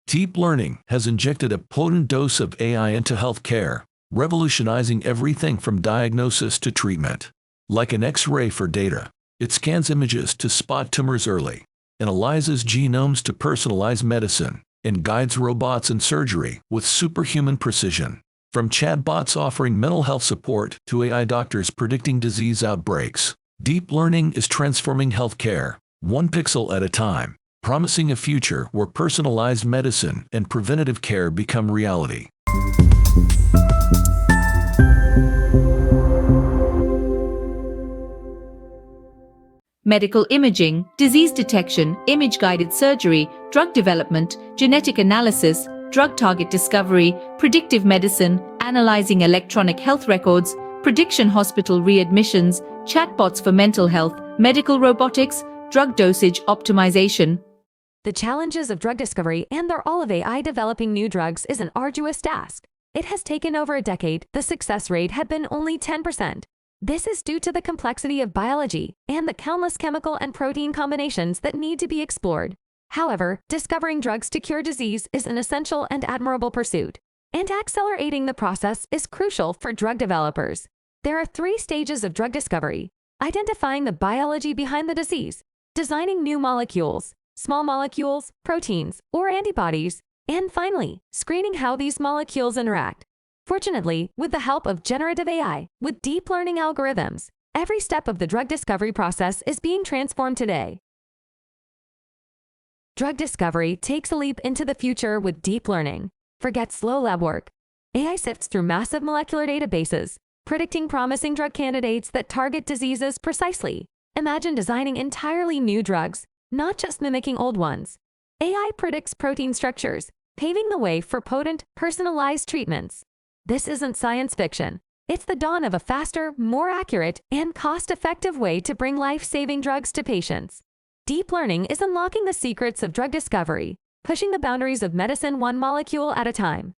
Deep learning has injected a potent dose of AI into healthcare, revolutionizing everything from diagnosis to treatment. Like an X-ray for data, it scans images to spot tumors early, analyzes genomes to personalize medicine, and guides robots in surgery with superhuman precision. From chatbots offering mental health support to AI doctors predicting disease outbreaks, deep learning is transforming healthcare, one pixel at a time, promising a future where personalized medicine and preventative care become reality. Medical imaging, disease detection, image-guided surgery, drug development, genetic analysis, drug target discovery, predictive medicine, analyzing electronic health records, prediction hospital readmissions, chatbots for mental health, medical robotics, drug dosage optimization. The challenges of drug discovery and the role of AI developing new drugs is an arduous task. It has taken over a decade. The success rate had been only 10%. This is due to the complexity of biology and the countless chemical and protein combinations that need to be explored. However, discovering drugs to cure disease is an essential and admirable pursuit, and accelerating the process is crucial for drug developers. There are 3 stages of drug discovery: identifying the biology behind the disease, designing new molecules, small molecules, proteins, or antibodies, and finally, screening how these molecules interact. Fortunately, with the help of generative AI, with deep learning algorithms, every step of the drug discovery process is being transformed today. Drug discovery takes a leap into the future with deep learning. Forget slow lab work. AI sifts through massive molecular databases, predicting promising drug candidates that target diseases precisely. Imagine designing entirely new drugs, not just mimicking old ones. AI predicts protein structures, paving the way for potent, personalized treatments. This isn't science fiction. It's the dawn of a faster, more accurate, and cost-effective way to bring life-saving drugs to patients. Deep learning is unlocking the secrets of drug discovery, pushing the boundaries of medicine one molecule at a time.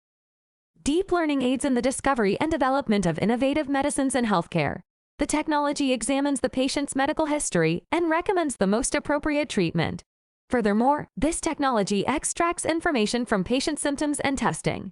Deep learning aids in the discovery and development of innovative medicines in healthcare. The technology examines the patient's medical history and recommends the most appropriate treatment. Furthermore, this technology extracts information from patient symptoms and testing.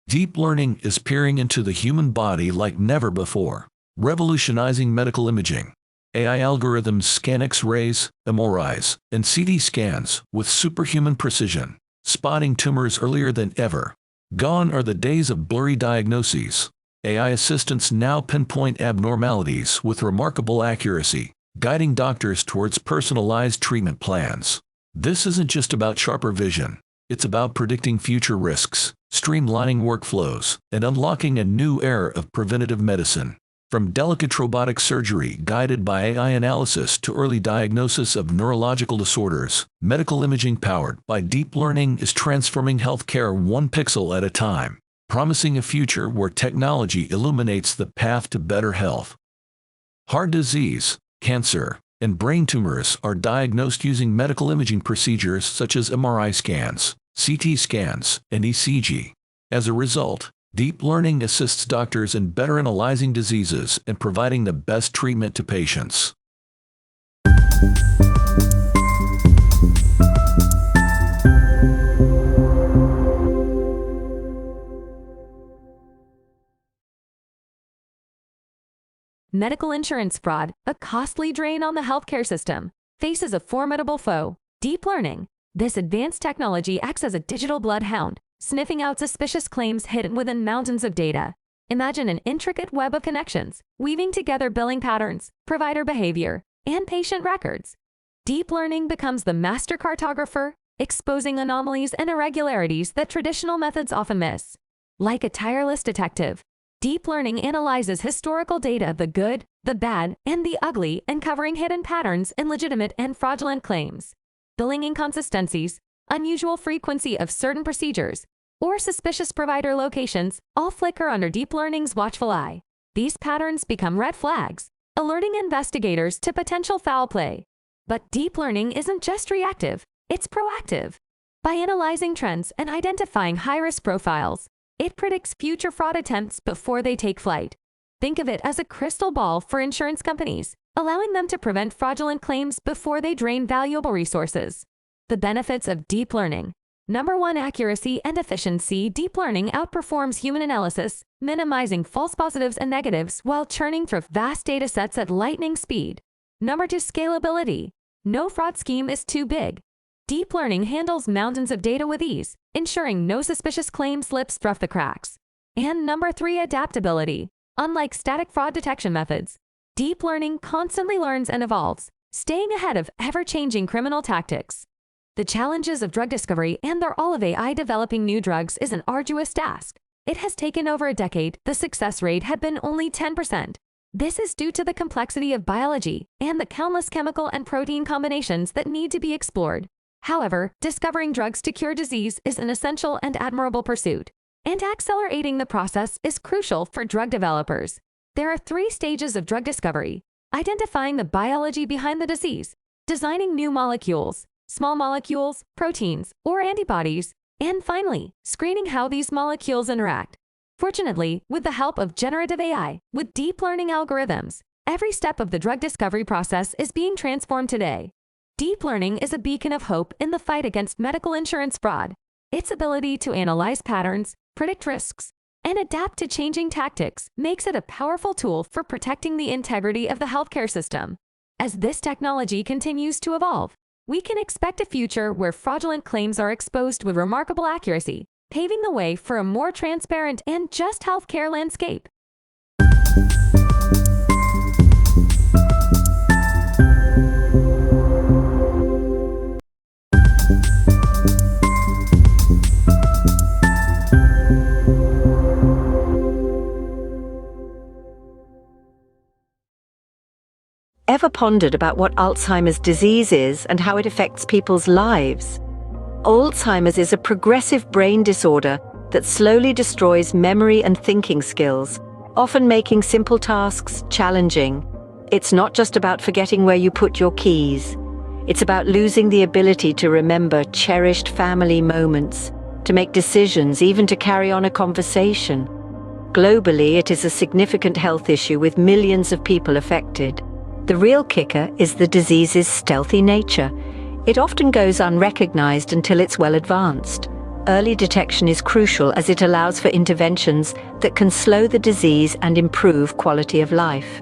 Deep learning is peering into the human body like never before, revolutionizing medical imaging. AI algorithms scan X-rays, MRIs, and CT scans with superhuman precision, spotting tumors earlier than ever. Gone are the days of blurry diagnoses. AI assistants now pinpoint abnormalities with remarkable accuracy, guiding doctors towards personalized treatment plans. This isn't just about sharper vision. It's about predicting future risks, streamlining workflows, and unlocking a new era of preventative medicine. From delicate robotic surgery guided by AI analysis to early diagnosis of neurological disorders, medical imaging powered by deep learning is transforming healthcare one pixel at a time, promising a future where technology illuminates the path to better health. Heart disease, cancer, and brain tumors are diagnosed using medical imaging procedures such as MRI scans, CT scans, and ECG. As a result, deep learning assists doctors in better analyzing diseases and providing the best treatment to patients. Medical insurance fraud, a costly drain on the healthcare system, faces a formidable foe: deep learning. This advanced technology acts as a digital bloodhound, sniffing out suspicious claims hidden within mountains of data. Imagine an intricate web of connections, weaving together billing patterns, provider behavior, and patient records. Deep learning becomes the master cartographer, exposing anomalies and irregularities that traditional methods often miss. Like a tireless detective, deep learning analyzes historical data, the good, the bad, and the ugly, uncovering hidden patterns in legitimate and fraudulent claims. Billing inconsistencies, unusual frequency of certain procedures, or suspicious provider locations all flicker under deep learning's watchful eye. These patterns become red flags, alerting investigators to potential foul play. But deep learning isn't just reactive, it's proactive. By analyzing trends and identifying high-risk profiles, it predicts future fraud attempts before they take flight. Think of it as a crystal ball for insurance companies, allowing them to prevent fraudulent claims before they drain valuable resources. The benefits of deep learning. Number 1, accuracy and efficiency. Deep learning outperforms human analysis, minimizing false positives and negatives while churning through vast datasets at lightning speed. Number 2, scalability. No fraud scheme is too big. Deep learning handles mountains of data with ease, ensuring no suspicious claim slips through the cracks. And number 3, adaptability. Unlike static fraud detection methods, deep learning constantly learns and evolves, staying ahead of ever-changing criminal tactics. The challenges of drug discovery and the role of AI developing new drugs is an arduous task. It has taken over a decade. The success rate had been only 10%. This is due to the complexity of biology and the countless chemical and protein combinations that need to be explored. However, discovering drugs to cure disease is an essential and admirable pursuit, and accelerating the process is crucial for drug developers. There are 3 stages of drug discovery: identifying the biology behind the disease, designing new molecules, small molecules, proteins, or antibodies, and finally, screening how these molecules interact. Fortunately, with the help of generative AI, with deep learning algorithms, every step of the drug discovery process is being transformed today. Deep learning is a beacon of hope in the fight against medical insurance fraud. Its ability to analyze patterns, predict risks, and adapt to changing tactics makes it a powerful tool for protecting the integrity of the healthcare system. As this technology continues to evolve, we can expect a future where fraudulent claims are exposed with remarkable accuracy, paving the way for a more transparent and just healthcare landscape. Ever pondered about what Alzheimer's disease is and how it affects people's lives? Alzheimer's is a progressive brain disorder that slowly destroys memory and thinking skills, often making simple tasks challenging. It's not just about forgetting where you put your keys. It's about losing the ability to remember cherished family moments, to make decisions, even to carry on a conversation. Globally, it is a significant health issue with millions of people affected. The real kicker is the disease's stealthy nature. It often goes unrecognized until it's well advanced. Early detection is crucial as it allows for interventions that can slow the disease and improve quality of life.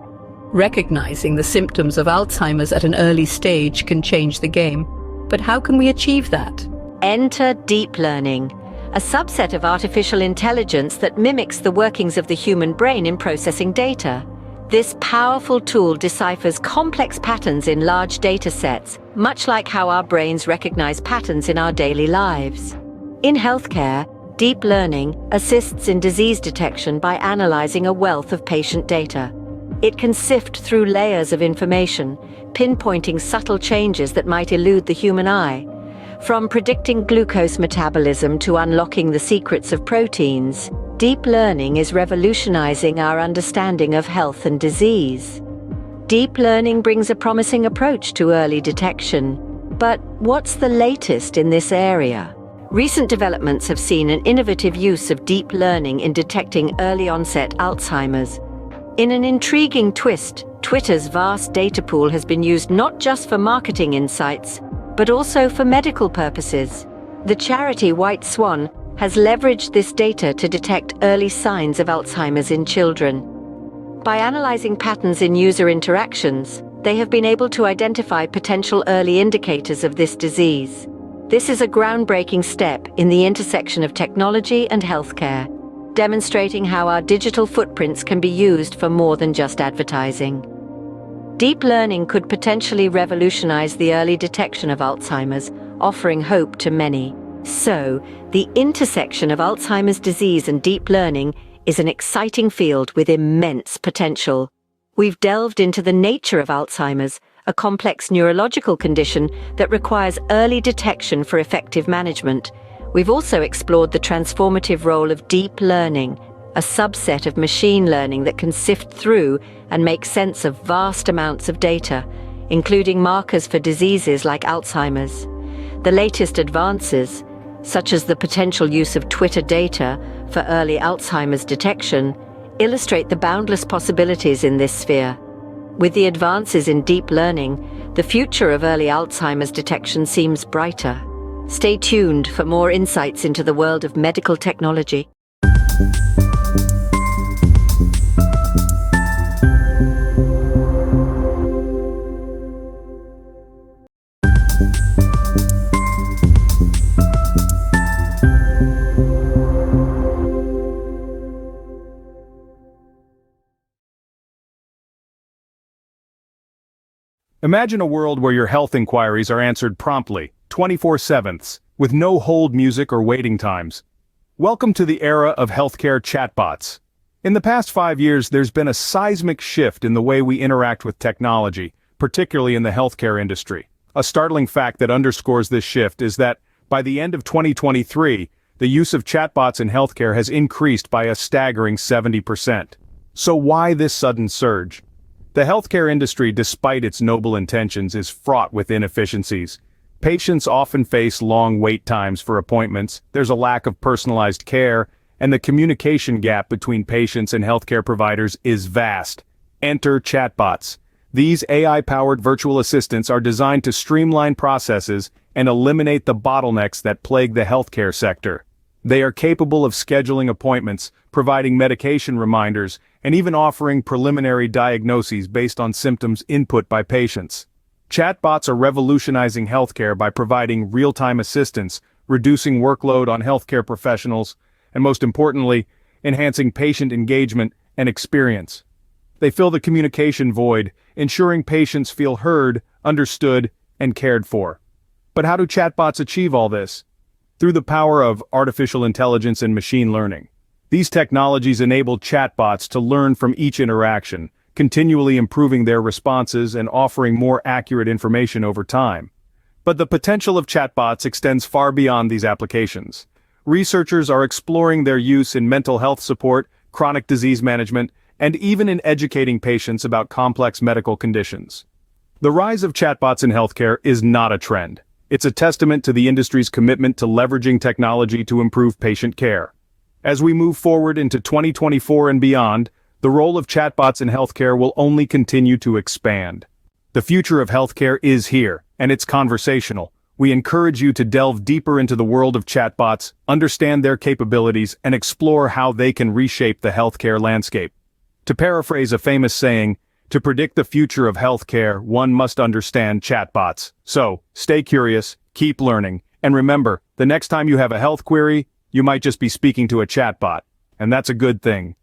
Recognizing the symptoms of Alzheimer's at an early stage can change the game. But how can we achieve that? Enter deep learning, a subset of artificial intelligence that mimics the workings of the human brain in processing data. This powerful tool deciphers complex patterns in large data sets, much like how our brains recognize patterns in our daily lives. In healthcare, deep learning assists in disease detection by analyzing a wealth of patient data. It can sift through layers of information, pinpointing subtle changes that might elude the human eye. From predicting glucose metabolism to unlocking the secrets of proteins, deep learning is revolutionizing our understanding of health and disease. Deep learning brings a promising approach to early detection. But what's the latest in this area? Recent developments have seen an innovative use of deep learning in detecting early-onset Alzheimer's. In an intriguing twist, Twitter's vast data pool has been used not just for marketing insights, but also for medical purposes. The charity White Swan has leveraged this data to detect early signs of Alzheimer's in children. By analyzing patterns in user interactions, they have been able to identify potential early indicators of this disease. This is a groundbreaking step in the intersection of technology and healthcare, demonstrating how our digital footprints can be used for more than just advertising. Deep learning could potentially revolutionize the early detection of Alzheimer's, offering hope to many. So, the intersection of Alzheimer's disease and deep learning is an exciting field with immense potential. We've delved into the nature of Alzheimer's, a complex neurological condition that requires early detection for effective management. We've also explored the transformative role of deep learning, a subset of machine learning that can sift through and make sense of vast amounts of data, including markers for diseases like Alzheimer's. The latest advances, such as the potential use of Twitter data for early Alzheimer's detection, illustrate the boundless possibilities in this sphere. With the advances in deep learning, the future of early Alzheimer's detection seems brighter. Stay tuned for more insights into the world of medical technology. Imagine a world where your health inquiries are answered promptly, 24/7, with no hold music or waiting times. Welcome to the era of healthcare chatbots. In the past 5 years, there's been a seismic shift in the way we interact with technology, particularly in the healthcare industry. A startling fact that underscores this shift is that, by the end of 2023, the use of chatbots in healthcare has increased by a staggering 70%. So why this sudden surge? The healthcare industry, despite its noble intentions, is fraught with inefficiencies. Patients often face long wait times for appointments, there's a lack of personalized care, and the communication gap between patients and healthcare providers is vast. Enter chatbots. These AI-powered virtual assistants are designed to streamline processes and eliminate the bottlenecks that plague the healthcare sector. They are capable of scheduling appointments, providing medication reminders, and even offering preliminary diagnoses based on symptoms input by patients. Chatbots are revolutionizing healthcare by providing real-time assistance, reducing workload on healthcare professionals, and most importantly, enhancing patient engagement and experience. They fill the communication void, ensuring patients feel heard, understood, and cared for. But how do chatbots achieve all this? Through the power of artificial intelligence and machine learning. These technologies enable chatbots to learn from each interaction, continually improving their responses and offering more accurate information over time. But the potential of chatbots extends far beyond these applications. Researchers are exploring their use in mental health support, chronic disease management, and even in educating patients about complex medical conditions. The rise of chatbots in healthcare is not a trend. It's a testament to the industry's commitment to leveraging technology to improve patient care. As we move forward into 2024 and beyond, the role of chatbots in healthcare will only continue to expand. The future of healthcare is here, and it's conversational. We encourage you to delve deeper into the world of chatbots, understand their capabilities, and explore how they can reshape the healthcare landscape. To paraphrase a famous saying, to predict the future of healthcare, one must understand chatbots. So, stay curious, keep learning, and remember, the next time you have a health query, you might just be speaking to a chatbot, and that's a good thing.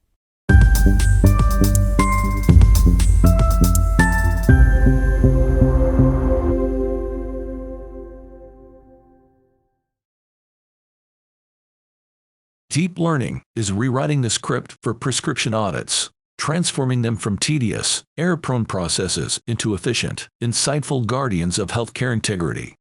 Deep learning is rewriting the script for prescription audits, transforming them from tedious, error-prone processes into efficient, insightful guardians of healthcare integrity.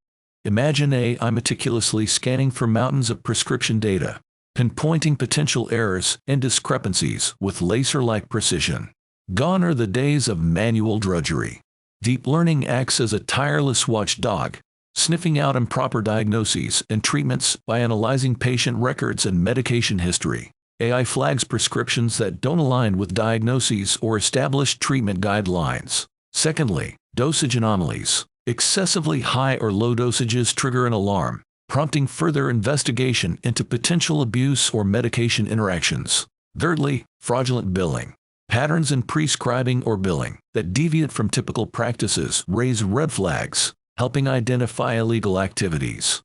Imagine AI meticulously scanning for mountains of prescription data, pinpointing potential errors and discrepancies with laser-like precision. Gone are the days of manual drudgery. Deep learning acts as a tireless watchdog, sniffing out improper diagnoses and treatments by analyzing patient records and medication history. AI flags prescriptions that don't align with diagnoses or established treatment guidelines. Secondly, dosage anomalies. Excessively high or low dosages trigger an alarm, prompting further investigation into potential abuse or medication interactions. Thirdly, fraudulent billing. Patterns in prescribing or billing that deviate from typical practices raise red flags, helping identify illegal activities.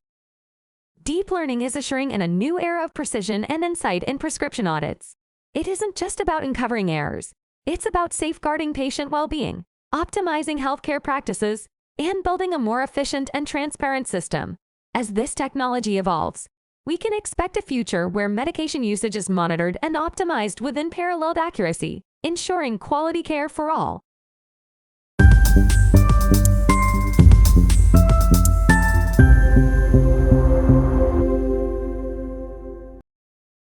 Deep learning is ushering in a new era of precision and insight in prescription audits. It isn't just about uncovering errors. It's about safeguarding patient well-being, optimizing healthcare practices, and building a more efficient and transparent system. As this technology evolves, we can expect a future where medication usage is monitored and optimized with unparalleled accuracy, ensuring quality care for all.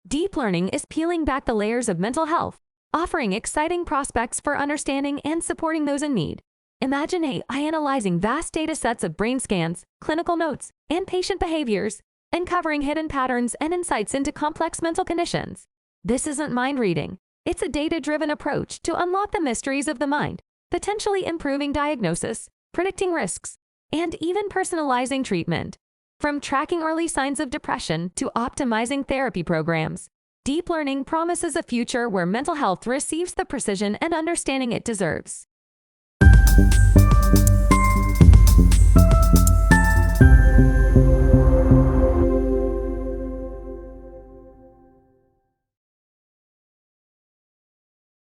Deep deep learning is peeling back the layers of mental health, offering exciting prospects for understanding and supporting those in need. Imagine AI analyzing vast data sets of brain scans, clinical notes, and patient behaviors, uncovering hidden patterns and insights into complex mental conditions. This isn't mind reading. It's a data-driven approach to unlock the mysteries of the mind, potentially improving diagnosis, predicting risks, and even personalizing treatment. From tracking early signs of depression to optimizing therapy programs, deep learning promises a future where mental health receives the precision and understanding it deserves.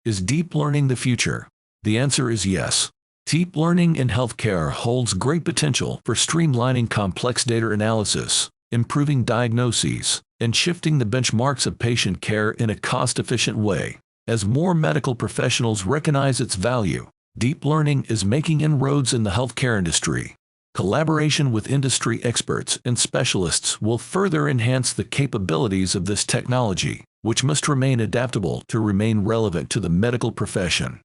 Is deep learning the future? The answer is yes. Deep learning in healthcare holds great potential for streamlining complex data analysis, improving diagnoses, and shifting the benchmarks of patient care in a cost-efficient way. As more medical professionals recognize its value, deep learning is making inroads in the healthcare industry. Collaboration with industry experts and specialists will further enhance the capabilities of this technology, which must remain adaptable to remain relevant to the medical profession.